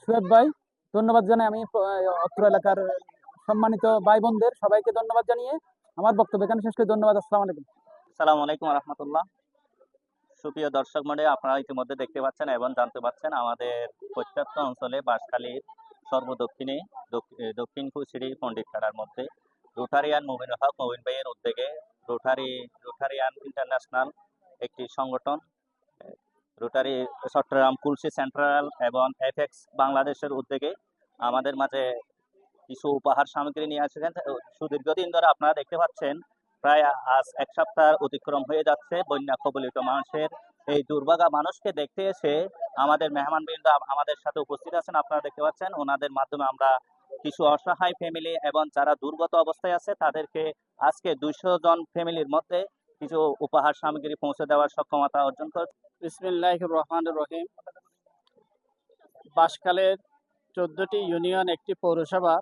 সুয়েব ভাই, ধন্যবাদ জানাই। আমি অত্র এলাকার সম্মানিত ভাই বোনদের সবাইকে ধন্যবাদ জানিয়ে আমার বক্তব্য এখানে শেষ করি। ধন্যবাদ। আসসালামু আলাইকুম। সালাম আলাইকুম রহমতুল্লাহ। সুপ্রিয় দর্শক মণ্ডলী, আপনারা ইতিমধ্যে দেখতে পাচ্ছেন এবং জানতে পারছেন আমাদের প্রত্যন্ত অঞ্চলে বাঁশখালীর সর্বদক্ষিণে দক্ষিণ ফুলশিরি পণ্ডিত খেলার মধ্যে রোটারিয়ান মুবিন হক মুবিন ভাইয়ের উদ্যোগে রোটারিয়ান ইন্টারন্যাশনাল একটি সংগঠন, রোটারি চট্টগ্রাম কুলসি সেন্ট্রাল এবং এফএক্স বাংলাদেশের উদ্যোগে আমাদের মাঝে কিছু উপহার সামগ্রী নিয়ে আসছেন। সুদীর্ঘদিন ধরে আপনারা দেখতে পাচ্ছেন, প্রায় আজ এক সপ্তাহ অতিক্রম হয়ে যাচ্ছে বন্যা কবলিত মানুষের এই দুর্ভাগা মানুষকে দেখতে এসে আমাদের মেহমানবৃন্দ আমাদের সাথে উপস্থিত আছেন। আপনারা দেখতে পাচ্ছেন, ওনাদের মাধ্যমে আমরা কিছু অসহায় ফ্যামিলি এবং যারা দুর্গত অবস্থায় আছে তাদেরকে আজকে 200 জন ফ্যামিলির মধ্যে কিছু উপহার সামগ্রী পৌঁছে দেওয়ার সক্ষমতা অর্জন করে। বিসমিল্লাহির রহমানির রহিম। বাঁশখালের 14টি ইউনিয়ন একটি পৌরসভা।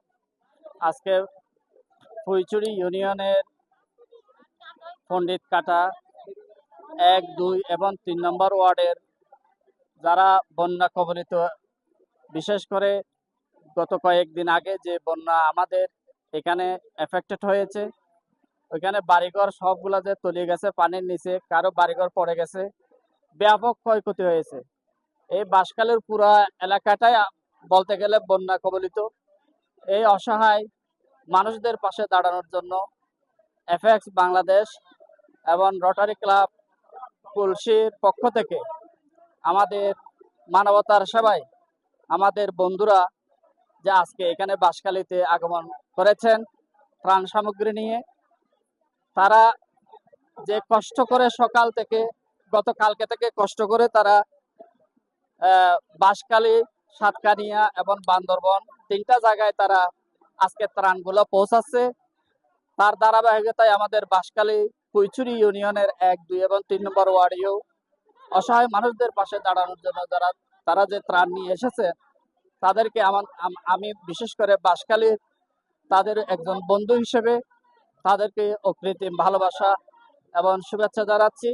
আজকে ফুইচুরি ইউনিয়নের পণ্ডিত কাটা 1, 2 এবং 3 নম্বর ওয়ার্ডের যারা বন্যা কবলিত, বিশেষ করে গত কয়েকদিন আগে যে বন্যা আমাদের এখানে এফেক্টেড হয়েছে, ওইখানে বাড়িঘর সবগুলা যে তলিয়ে গেছে পানির নিচে, কারো বাড়িঘর পড়ে গেছে, ব্যাপক ক্ষয়ক্ষতি হয়েছে। এই বাঁশখালের পুরা এলাকাটাই বলতে গেলে বন্যা কবলিত। এই অসহায় মানুষদের পাশে দাঁড়ানোর জন্য এফএক্স বাংলাদেশ এবং রোটারি ক্লাব কুলসির পক্ষ থেকে আমাদের মানবতার সেবায় আমাদের বন্ধুরা যে আজকে এখানে বাঁশখালীতে আগমন করেছেন ত্রাণ সামগ্রী নিয়ে, তারা যে কষ্ট করে সকাল থেকে গতকালকে থেকে কষ্ট করে তারা বাঁশখালী, সাতকানিয়া এবং বান্দরবন 3টা জায়গায় তারা আজকে ত্রাণগুলো পৌঁছাচ্ছে। তার ধারাবাহিকতায় আমাদের বাঁশখালী ফুইচুরি ইউনিয়নের 1, 2 এবং 3 নম্বর ওয়ার্ডেও অসহায় মানুষদের পাশে দাঁড়ানোর জন্য তারা যে ত্রাণ নিয়ে এসেছে, তাদেরকে আমি বিশেষ করে বাঁশখালীর তাদের একজন বন্ধু হিসেবে তাদেরকে অকৃত্রিম ভালোবাসা এবং শুভেচ্ছা জানাচ্ছি।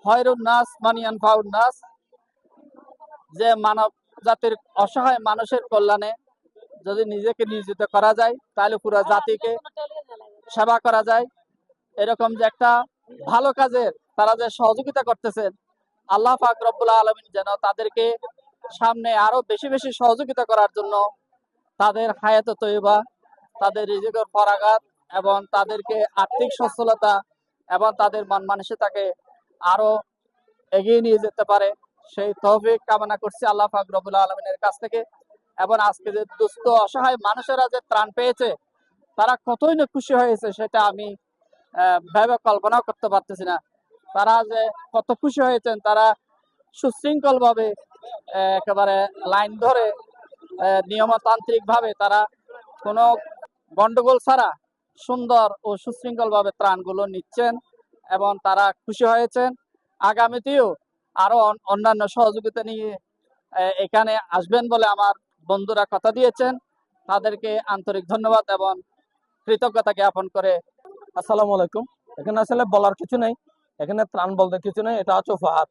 খয়রুন নাস মানিয়ান ফাউন নাস, যে মানব জাতির অসহায় মানুষের কল্যাণে যদি নিজেকে নিয়োজিত করা যায় তাহলে পুরো জাতিকে সেবা করা যায়। এরকম যে একটা ভালো কাজের তারা যে সহযোগিতা করতেছেন, আল্লাহ পাক রব্বুল আলামিন যেন তাদেরকে সামনে আরো বেশি বেশি সহযোগিতা করার জন্য তাদের হায়াতে তৈবা, তাদের রিজিকের ফরাগাত এবং তাদেরকে আর্থিক সচ্ছলতা এবং তাদের মন মানসিকতাকে আরো এগিয়ে নিয়ে যেতে পারে, সেই তৌফিক কামনা করছি আল্লাহ পাক রব্বুল আলামিনের কাছ থেকে। এবং আজকে যে দুস্থ অসহায় মানুষেরা যে ত্রাণ পেয়েছে, তারা কতই না খুশি হয়েছে সেটা আমি ভেবে কল্পনাও করতে পারতেছি না। তারা যে কত খুশি হয়েছেন, তারা সুশৃঙ্খল ভাবে একেবারে লাইন ধরে নিয়মতান্ত্রিক ভাবে তারা কোনো গন্ডগোল ছাড়া সুন্দর ও সুশৃঙ্খল ভাবে ত্রাণগুলো নিচ্ছেন এবং তারা খুশি হয়েছেন। আগামীতেও আরো অন্যান্য সহযোগিতা নিয়ে এখানে আসবেন বলে আমার বন্ধুরা কথা দিয়েছেন। তাদেরকে আন্তরিক ধন্যবাদ এবং কৃতজ্ঞতা জ্ঞাপন করে আসসালামু আলাইকুম। এখানে আসলে বলার কিছু নেই, এখানে ত্রাণ বলতে কিছু নেই, এটা হচ্ছে উপহার।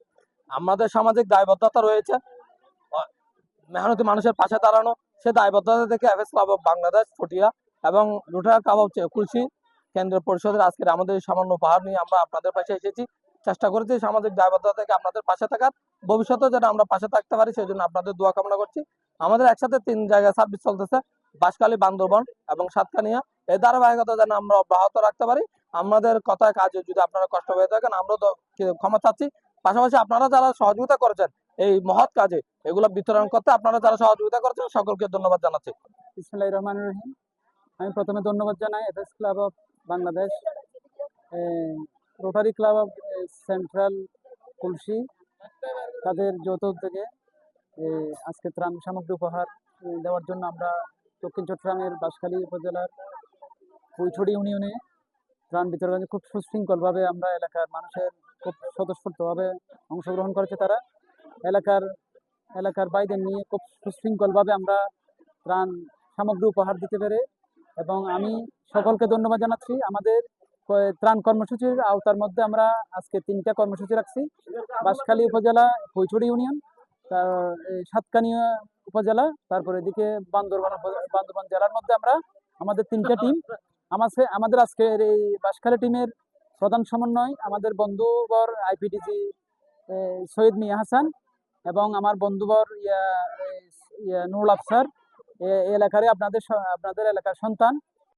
আমাদের সামাজিক দায়বদ্ধতা রয়েছে মেহনতি মানুষের পাশে দাঁড়ানো। সে দায়বদ্ধতা থেকে FS Club of Bangladesh Fatia এবং রোটারি ক্লাব অফ কুলসি কেন্দ্রীয় পরিষদের আজকের আমাদের সামান্য উপহার নিয়ে আমরা আপনাদের পাশে এসেছি। চেষ্টা করেছি সামাজিক দায়বদ্ধতা থেকে আপনাদের পাশে থাকার, ভবিষ্যতে যেন আমরা পাশে থাকতে পারি সেই জন্য আপনাদের দোয়া কামনা করছি। আমাদের একসাথে 3 জায়গায় সার্ভিস চলতেছে, বাঁশখালী, বান্দরবন এবং সাতকানিয়া। এই ধারাবাহিকতা যেন আমরা অব্যাহত রাখতে পারি। আমাদের কথায় কাজে যদি আপনারা কষ্ট হয়ে থাকেন আমরা ক্ষমা চাচ্ছি। পাশাপাশি আপনারা যারা সহযোগিতা করেছেন এই মহৎ কাজে এগুলো বিতরণ করতে, আপনারা যারা সহযোগিতা করেছেন সকলকে ধন্যবাদ জানাচ্ছি। বিসমিল্লাহির রহমানির রহিম। আমি প্রথমে ধন্যবাদ জানাই FS Club of Bangladesh, Rotary Club of Central Kulshi, তাদের যৌথ উদ্যোগে আজকে ত্রাণ সামগ্রী উপহার দেওয়ার জন্য আমরা দক্ষিণ চট্টগ্রামের বাঁশখালী উপজেলার ফুইছড়ি ইউনিয়নে ত্রাণ বিতরণে খুব সুশৃঙ্খলভাবে আমরা এলাকার মানুষের খুব স্বতঃস্ফূর্তভাবে অংশগ্রহণ করেছে। তারা এলাকার বাইদের নিয়ে খুব সুশৃঙ্খলভাবে আমরা ত্রাণ সামগ্রী উপহার দিতে পেরে, এবং আমি সকলকে ধন্যবাদ জানাচ্ছি। আমাদের ত্রাণ কর্মসূচির আওতার মধ্যে আমরা আজকে 3টা কর্মসূচি রাখছি। বাঁশখালী উপজেলা ফুইছড়ি ইউনিয়ন, সাতকানিয়া উপজেলা, তারপর এদিকে বান্দরবান জেলার মধ্যে আমরা আমাদের 3টা টিম। আমাদের আজকের এই বাঁশখালী টিমের প্রধান সমন্বয় আমাদের বন্ধুবর আইপিডিজি সৈয়দ মিয়া হাসান এবং আমার বন্ধুবর নুরুল আফসার, এই এলাকারই আপনাদের এলাকার সন্তান।